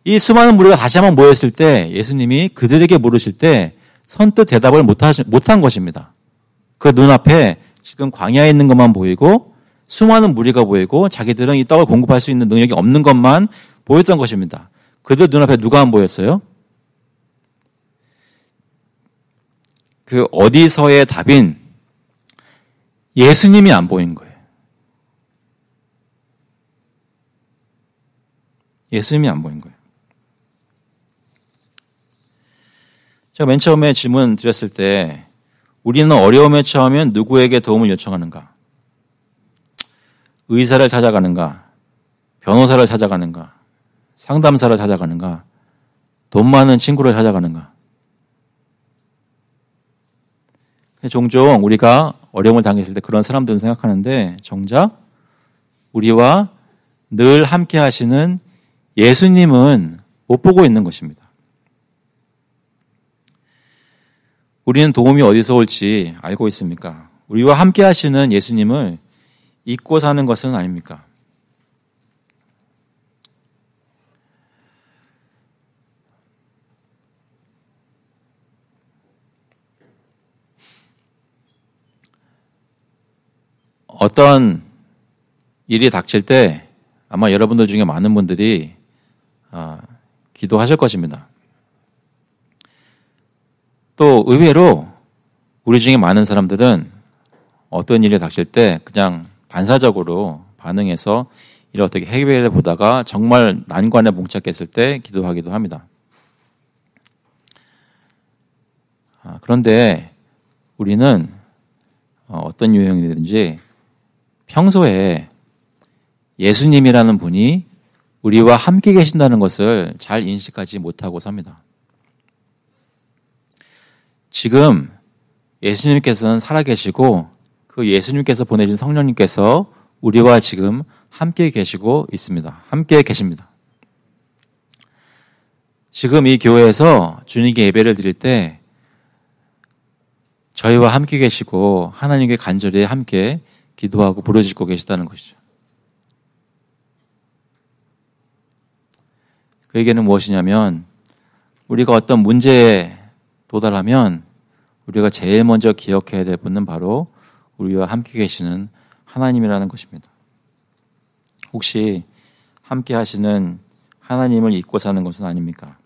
이 수많은 무리가 다시 한번 모였을 때 예수님이 그들에게 물으실 때 선뜻 대답을 못한 것입니다. 그 눈앞에 지금 광야에 있는 것만 보이고 수많은 무리가 보이고 자기들은 이 떡을 공급할 수 있는 능력이 없는 것만 보였던 것입니다. 그들 눈앞에 누가 안 보였어요? 그 어디서의 답인 예수님이 안 보인 거예요. 예수님이 안 보인 거예요. 제가 맨 처음에 질문 드렸을 때 우리는 어려움에 처하면 누구에게 도움을 요청하는가? 의사를 찾아가는가? 변호사를 찾아가는가? 상담사를 찾아가는가? 돈 많은 친구를 찾아가는가? 종종 우리가 어려움을 당했을 때 그런 사람들은 생각하는데 정작 우리와 늘 함께 하시는 예수님은 못 보고 있는 것입니다. 우리는 도움이 어디서 올지 알고 있습니까? 우리와 함께 하시는 예수님을 잊고 사는 것은 아닙니까? 어떤 일이 닥칠 때 아마 여러분들 중에 많은 분들이 기도하실 것입니다. 또 의외로 우리 중에 많은 사람들은 어떤 일이 닥칠 때 그냥 반사적으로 반응해서 이를 어떻게 해결해 보다가 정말 난관에 봉착했을 때 기도하기도 합니다. 그런데 우리는 어떤 유형이든지 평소에 예수님이라는 분이 우리와 함께 계신다는 것을 잘 인식하지 못하고 삽니다. 지금 예수님께서는 살아계시고 그 예수님께서 보내신 성령님께서 우리와 지금 함께 계시고 있습니다. 함께 계십니다. 지금 이 교회에서 주님께 예배를 드릴 때 저희와 함께 계시고 하나님께 간절히 함께 기도하고 부르짖고 계시다는 것이죠. 그 얘기는 무엇이냐면 우리가 어떤 문제에 도달하면 우리가 제일 먼저 기억해야 될 분은 바로 우리와 함께 계시는 하나님이라는 것입니다. 혹시 함께 하시는 하나님을 잊고 사는 것은 아닙니까?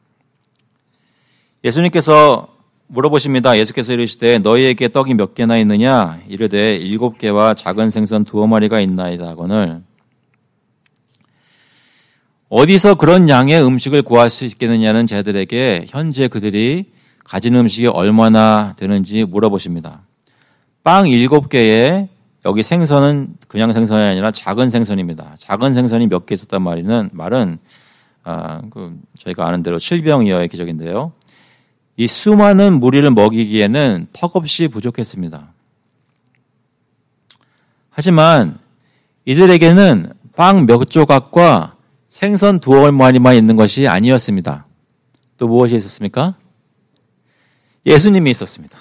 예수님께서 물어보십니다. 예수께서 이르시되 너희에게 떡이 몇 개나 있느냐? 이르되 7개와 작은 생선 2마리가 있나이다 하거늘 어디서 그런 양의 음식을 구할 수 있겠느냐는 제자들에게 현재 그들이 가진 음식이 얼마나 되는지 물어보십니다. 빵 7개에 여기 생선은 그냥 생선이 아니라 작은 생선입니다. 작은 생선이 몇 개 있었단 말은 저희가 아는 대로 7병이어의 기적인데요. 이 수많은 무리를 먹이기에는 턱없이 부족했습니다. 하지만 이들에게는 빵 몇 조각과 생선 2마리만 있는 것이 아니었습니다. 또 무엇이 있었습니까? 예수님이 있었습니다.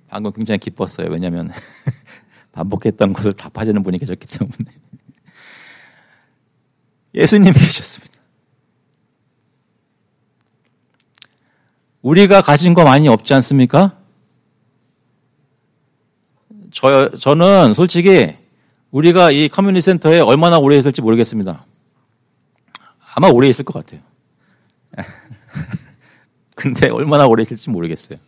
방금 굉장히 기뻤어요. 왜냐하면 반복했던 것을 답하시는 분이 계셨기 때문에. 예수님이 계셨습니다. 우리가 가진 거 많이 없지 않습니까? 저는 솔직히 우리가 이 커뮤니티 센터에 얼마나 오래 있을지 모르겠습니다. 아마 오래 있을 것 같아요. 근데 얼마나 오래 있을지 모르겠어요.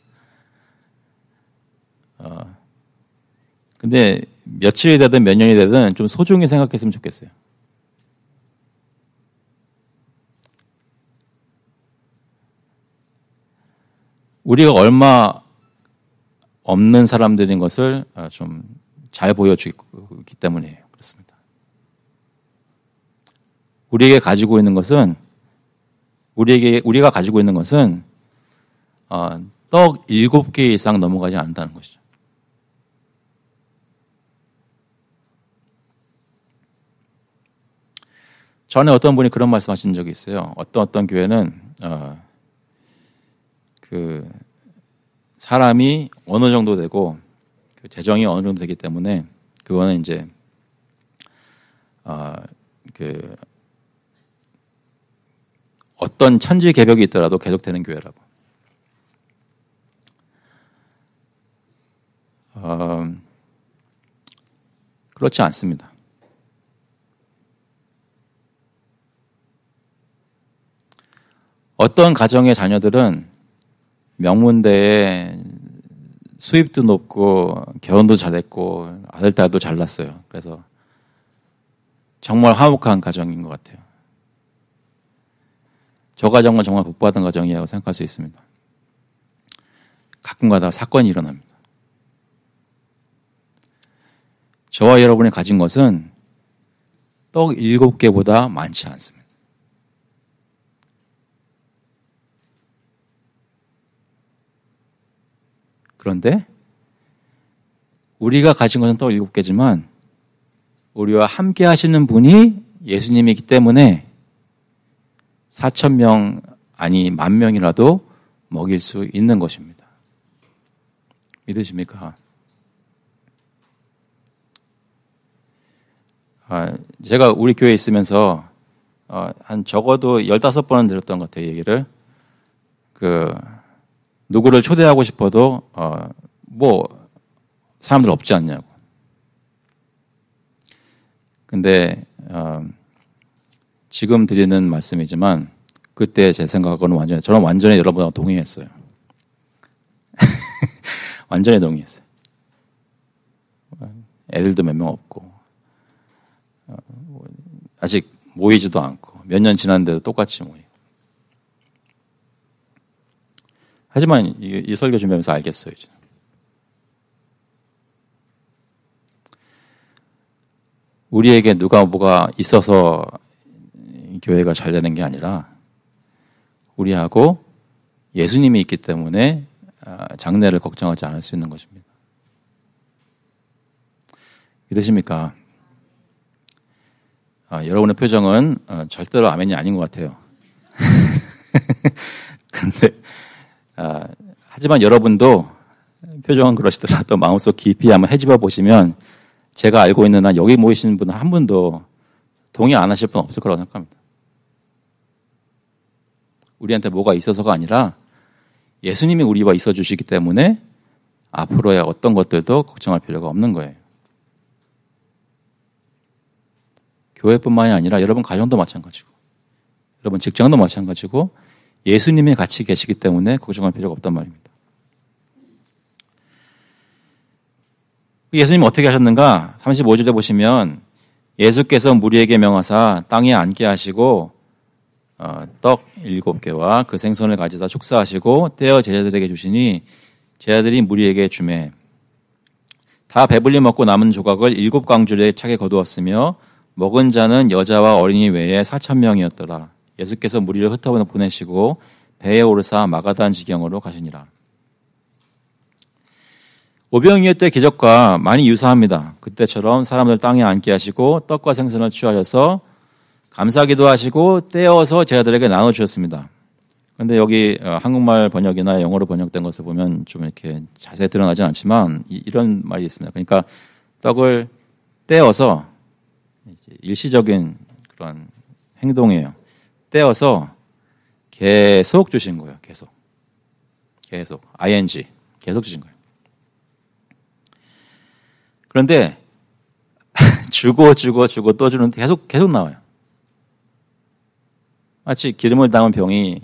근데 며칠이 되든 몇 년이 되든 좀 소중히 생각했으면 좋겠어요. 우리가 얼마 없는 사람들인 것을 좀 잘 보여주기 때문에 그렇습니다. 우리가 가지고 있는 것은 떡 7개 이상 넘어가지 않는다는 것이죠. 전에 어떤 분이 그런 말씀하신 적이 있어요. 어떤 교회는 그 사람이 어느 정도 되고 그 재정이 어느 정도 되기 때문에 그거는 이제 그 어떤 천지 개벽이 있더라도 계속되는 교회라고. 그렇지 않습니다. 어떤 가정의 자녀들은 명문대에 수입도 높고 결혼도 잘했고 아들, 딸도 잘났어요. 그래서 정말 화목한 가정인 것 같아요. 저 가정은 정말 복받은 가정이라고 생각할 수 있습니다. 가끔가다 사건이 일어납니다. 저와 여러분이 가진 것은 떡 7개보다 많지 않습니다. 그런데 우리가 가진 것은 떡 7개지만 우리와 함께 하시는 분이 예수님이기 때문에 4,000명 아니 10,000명이라도 먹일 수 있는 것입니다. 믿으십니까? 제가 우리 교회에 있으면서 한 적어도 15번은 들었던 것 같아요. 얘기를. 누구를 초대하고 싶어도 사람들 없지 않냐고. 근데 지금 드리는 말씀이지만 그때 제 생각하고는 저는 완전히 여러분하고 동의했어요. 완전히 동의했어요. 애들도 몇 명 없고 아직 모이지도 않고 몇 년 지났는데도 똑같이 모이고. 하지만 이 설교 준비하면서 알겠어요. 이제. 우리에게 누가 뭐가 있어서 교회가 잘 되는 게 아니라 우리하고 예수님이 있기 때문에 장래를 걱정하지 않을 수 있는 것입니다. 믿으십니까? 여러분의 표정은 절대로 아멘이 아닌 것 같아요. 근데 하지만 여러분도 표정은 그러시더라도 마음속 깊이 한번 헤집어 보시면 제가 알고 있는 한 여기 모이시는 분 한 분도 동의 안 하실 분 없을 거라고 생각합니다. 우리한테 뭐가 있어서가 아니라 예수님이 우리와 있어 주시기 때문에 앞으로의 어떤 것들도 걱정할 필요가 없는 거예요. 교회뿐만이 아니라 여러분 가정도 마찬가지고 여러분 직장도 마찬가지고 예수님이 같이 계시기 때문에 걱정할 필요가 없단 말입니다. 예수님 어떻게 하셨는가? 35절에 보시면 예수께서 무리에게 명하사 땅에 앉게 하시고 떡 7개와 그 생선을 가져다 축사하시고 떼어 제자들에게 주시니 제자들이 무리에게 주매 다 배불리 먹고 남은 조각을 7광줄에 차게 거두었으며 먹은 자는 여자와 어린이 외에 4,000명이었더라. 예수께서 무리를 흩어 보내시고 배에 오르사 마가단 지경으로 가시니라. 오병이어 때 기적과 많이 유사합니다. 그때처럼 사람들 땅에 앉게 하시고 떡과 생선을 취하셔서 감사기도 하시고 떼어서 제자들에게 나눠주셨습니다. 그런데 여기 한국말 번역이나 영어로 번역된 것을 보면 좀 이렇게 자세히 드러나진 않지만 이런 말이 있습니다. 그러니까 떡을 떼어서 일시적인 그런 행동이에요. 떼어서 계속 주신 거예요. 계속 ing 계속 주신 거예요. 그런데 주고 또 주는데 계속 나와요. 마치 기름을 담은 병이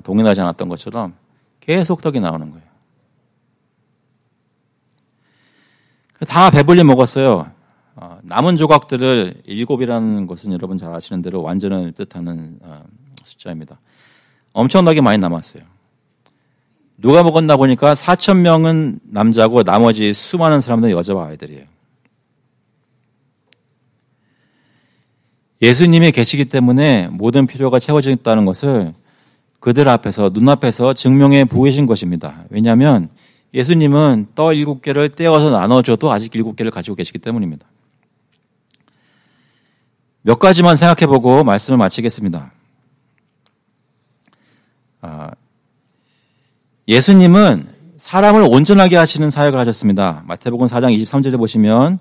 동일하지 않았던 것처럼 계속 떡이 나오는 거예요. 다 배불리 먹었어요. 남은 조각들을 7이라는 것은 여러분 잘 아시는 대로 완전을 뜻하는 숫자입니다. 엄청나게 많이 남았어요. 누가 먹었나 보니까 4,000명은 남자고 나머지 수많은 사람들은 여자와 아이들이에요. 예수님이 계시기 때문에 모든 필요가 채워졌다는 것을 그들 앞에서 눈앞에서 증명해 보이신 것입니다. 왜냐하면 예수님은 떡 7개를 떼어서 나눠줘도 아직 7개를 가지고 계시기 때문입니다. 몇 가지만 생각해보고 말씀을 마치겠습니다. 예수님은 사람을 온전하게 하시는 사역을 하셨습니다. 마태복음 4장 23절에 보시면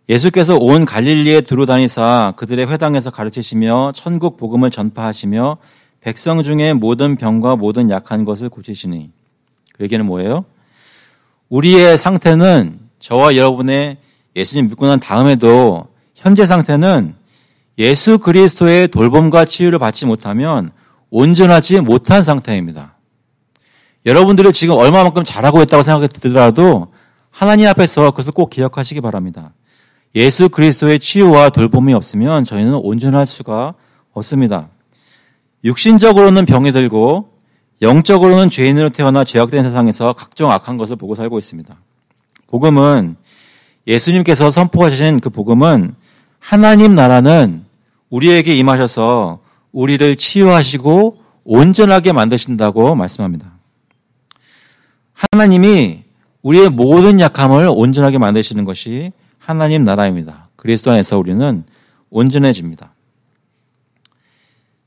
예수께서 온 갈릴리에 두루 다니사 그들의 회당에서 가르치시며 천국 복음을 전파하시며 백성 중에 모든 병과 모든 약한 것을 고치시니 그 얘기는 뭐예요? 우리의 상태는 저와 여러분의 예수님 믿고 난 다음에도 현재 상태는 예수 그리스도의 돌봄과 치유를 받지 못하면 온전하지 못한 상태입니다. 여러분들이 지금 얼마만큼 잘하고 있다고 생각이 들더라도 하나님 앞에서 그것을 꼭 기억하시기 바랍니다. 예수 그리스도의 치유와 돌봄이 없으면 저희는 온전할 수가 없습니다. 육신적으로는 병이 들고 영적으로는 죄인으로 태어나 죄악된 세상에서 각종 악한 것을 보고 살고 있습니다. 복음은 예수님께서 선포하신 그 복음은 하나님 나라는 우리에게 임하셔서 우리를 치유하시고 온전하게 만드신다고 말씀합니다. 하나님이 우리의 모든 약함을 온전하게 만드시는 것이 하나님 나라입니다. 그리스도 안에서 우리는 온전해집니다.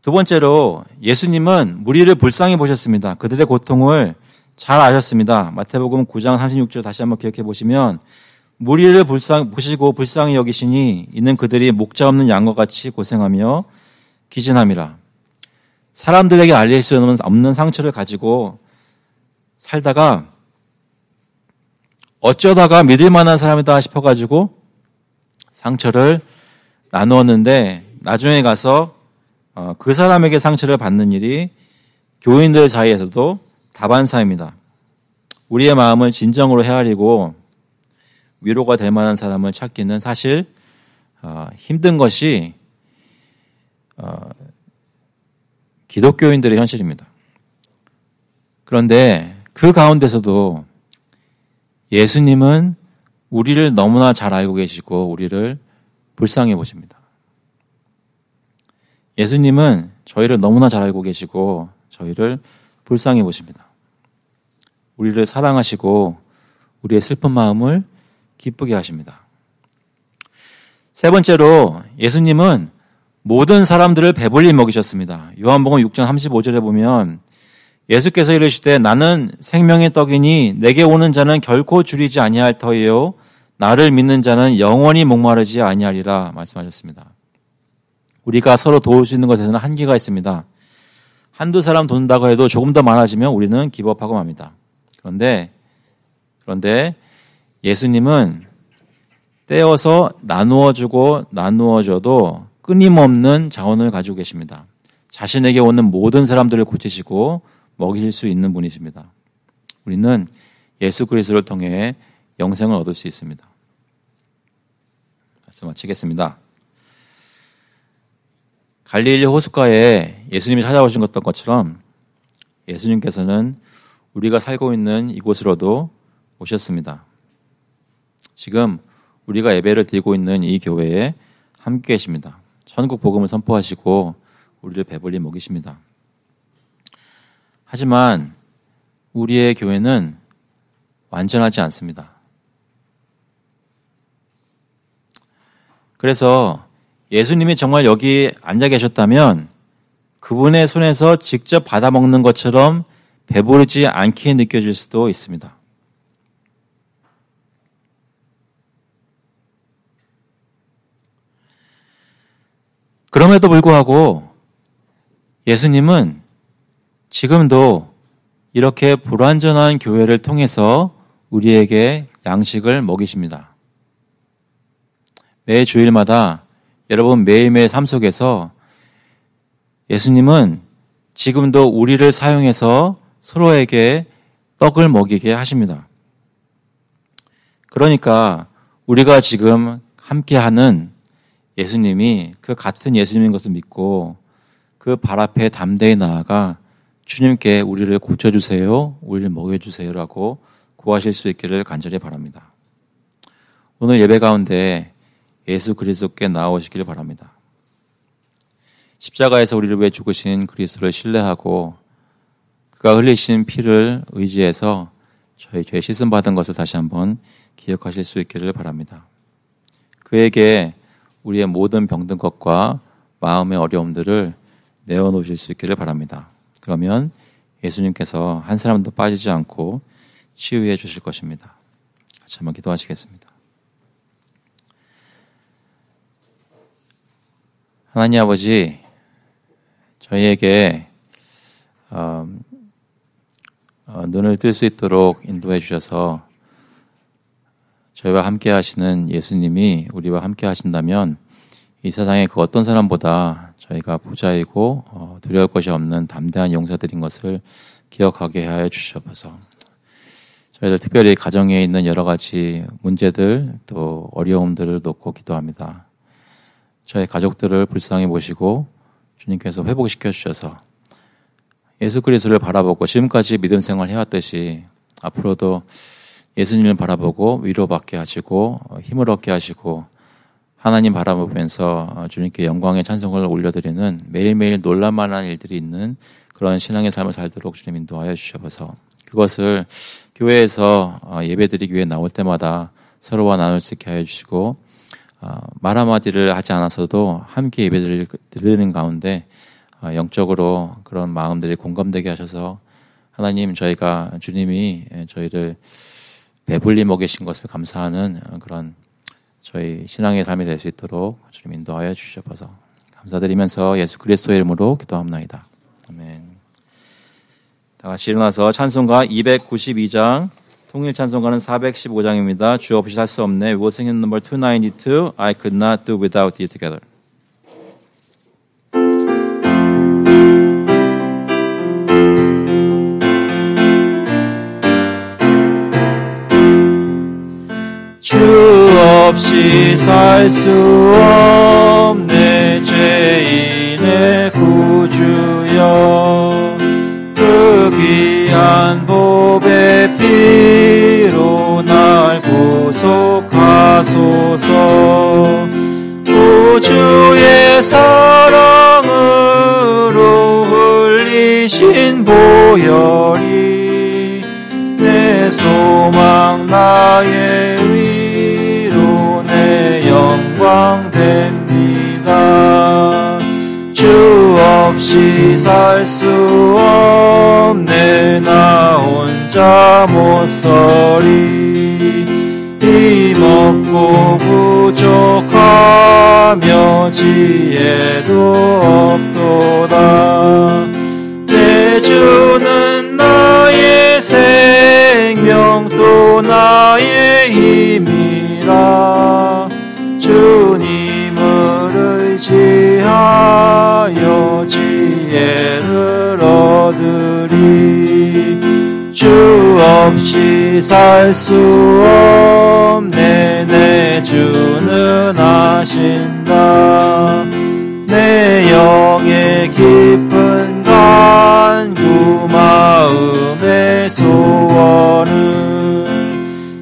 두 번째로 예수님은 무리를 불쌍히 보셨습니다. 그들의 고통을 잘 아셨습니다. 마태복음 9장 36절 다시 한번 기억해 보시면 무리를 보시고 불쌍히 여기시니 이는 그들이 목자 없는 양과 같이 고생하며 기진함이라. 사람들에게 알릴 수 없는 상처를 가지고 살다가 어쩌다가 믿을 만한 사람이다 싶어가지고 상처를 나누었는데 나중에 가서 그 사람에게 상처를 받는 일이 교인들 사이에서도 다반사입니다. 우리의 마음을 진정으로 헤아리고 위로가 될 만한 사람을 찾기는 사실 힘든 것이 기독교인들의 현실입니다. 그런데 그 가운데서도 예수님은 우리를 너무나 잘 알고 계시고 우리를 불쌍히 보십니다. 예수님은 저희를 너무나 잘 알고 계시고 저희를 불쌍히 보십니다. 우리를 사랑하시고 우리의 슬픈 마음을 기쁘게 하십니다. 세 번째로 예수님은 모든 사람들을 배불리 먹이셨습니다. 요한복음 6장 35절에 보면 예수께서 이르시되 나는 생명의 떡이니 내게 오는 자는 결코 줄이지 아니할 터이요 나를 믿는 자는 영원히 목마르지 아니하리라 말씀하셨습니다. 우리가 서로 도울 수 있는 것에는 한계가 있습니다. 한두 사람 돕는다고 해도 조금 더 많아지면 우리는 기법하고 맙니다. 그런데 예수님은 떼어서 나누어주고 나누어줘도 끊임없는 자원을 가지고 계십니다. 자신에게 오는 모든 사람들을 고치시고 먹이실 수 있는 분이십니다. 우리는 예수 그리스도를 통해 영생을 얻을 수 있습니다. 말씀 마치겠습니다. 갈릴리 호숫가에 예수님이 찾아오신 것처럼 예수님께서는 우리가 살고 있는 이곳으로도 오셨습니다. 지금 우리가 예배를 드리고 있는 이 교회에 함께 계십니다. 천국 복음을 선포하시고 우리를 배불리 먹이십니다. 하지만 우리의 교회는 완전하지 않습니다. 그래서 예수님이 정말 여기 앉아 계셨다면 그분의 손에서 직접 받아먹는 것처럼 배부르지 않게 느껴질 수도 있습니다. 그럼에도 불구하고 예수님은 지금도 이렇게 불완전한 교회를 통해서 우리에게 양식을 먹이십니다. 매 주일마다 여러분 매일매일 삶 속에서 예수님은 지금도 우리를 사용해서 서로에게 떡을 먹이게 하십니다. 그러니까 우리가 지금 함께하는 예수님이 그 같은 예수님인 것을 믿고 그 발 앞에 담대히 나아가 주님께 우리를 고쳐주세요, 우리를 먹여주세요라고 구하실 수 있기를 간절히 바랍니다. 오늘 예배 가운데 예수 그리스도께 나오시기를 바랍니다. 십자가에서 우리를 위해 죽으신 그리스도를 신뢰하고 그가 흘리신 피를 의지해서 저희 죄 씻음 받은 것을 다시 한번 기억하실 수 있기를 바랍니다. 그에게 우리의 모든 병든 것과 마음의 어려움들을 내어놓으실 수 있기를 바랍니다. 그러면 예수님께서 한 사람도 빠지지 않고 치유해 주실 것입니다. 같이 한번 기도하시겠습니다. 하나님 아버지, 저희에게 눈을 뜰 수 있도록 인도해 주셔서 저희와 함께 하시는 예수님이 우리와 함께 하신다면 이 세상의 그 어떤 사람보다 저희가 부자이고 두려울 것이 없는 담대한 용사들인 것을 기억하게 하여 주시옵소서. 저희들 특별히 가정에 있는 여러 가지 문제들 또 어려움들을 놓고 기도합니다. 저희 가족들을 불쌍히 보시고 주님께서 회복시켜 주셔서 예수 그리스도를 바라보고 지금까지 믿음 생활 해왔듯이 앞으로도 예수님을 바라보고 위로받게 하시고 힘을 얻게 하시고 하나님 바라보면서 주님께 영광의 찬송을 올려드리는 매일매일 놀랄만한 일들이 있는 그런 신앙의 삶을 살도록 주님 인도하여 주셔서 그것을 교회에서 예배드리기 위해 나올 때마다 서로와 나눌 수 있게 하여 주시고 말 한마디를 하지 않아서도 함께 예배드리는 가운데 영적으로 그런 마음들이 공감되게 하셔서 하나님 저희가 주님이 저희를 배불리 먹이신 것을 감사하는 그런 저희 신앙의 삶이 될 수 있도록 주님 인도하여 주셔서 감사드리면서 예수 그리스도의 이름으로 기도합나이다. 아멘. 다 같이 일어나서 찬송가 292장 통일 찬송가는 415장입니다. 주 없이 살 수 없네. We will sing in number 292. I could not do without you together. 주 없이 살 수 없네. 죄인의 구주여 그 귀한 보배 피로 날 구속하소서. 구주의 사랑으로 흘리신 보혈이 내 나의 위로 내 영광 됩니다. 주 없이 살 수 없네. 나 혼자 못 서리. 힘없고 부족하며 지혜도 없도다. 내 주는 나의 생명 또 나의 힘이라. 주님을 의지하여 지혜를 얻으리. 주 없이 살 수 없네. 내 주는 아신다. 내 영의 깊은 간구 마음의 소원을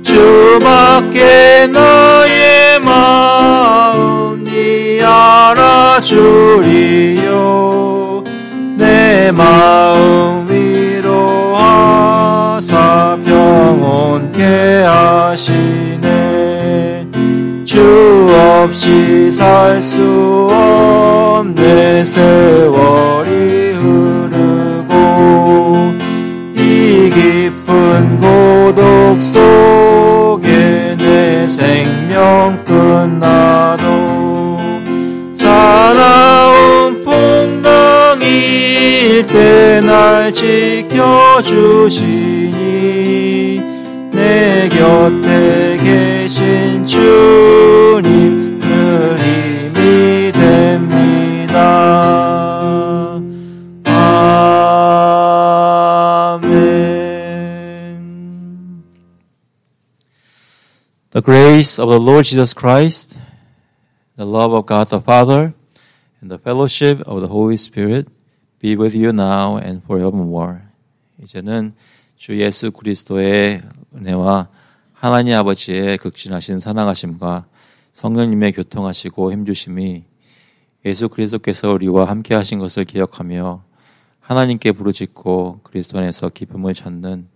주밖에 나의 마음 니 알아주리요. 내 마음 위로하사 평온케 하시네. 주 없이 살 수 없네. 세월이 흐르고 이 깊은 고독 속에 내 생명 끝나도 사나운 풍랑일 때 날 지켜주시니 내 곁에 계신 주님 늘 힘이 됩니다. 아멘. The grace of the Lord Jesus Christ, the love of God the Father, and the fellowship of the Holy Spirit be with you now and forevermore. 이제는 주 예수 그리스도의 은혜와 하나님 아버지의 극진하신 사랑하심과 성령님의 교통하시고 힘주심이 예수 그리스도께서 우리와 함께 하신 것을 기억하며 하나님께 부르짖고 그리스도 안에서 기쁨을 찾는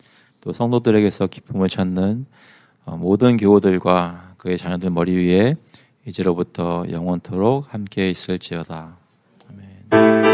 또 성도들에게서 기쁨을 찾는 모든 교우들과 그의 자녀들 머리 위에 이제로부터 영원토록 함께 있을지어다. 아멘.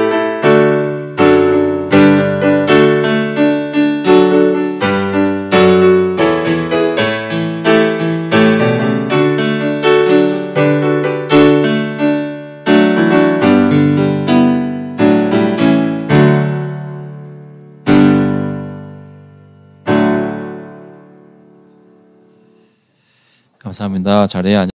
감사합니다. 자리에 앉아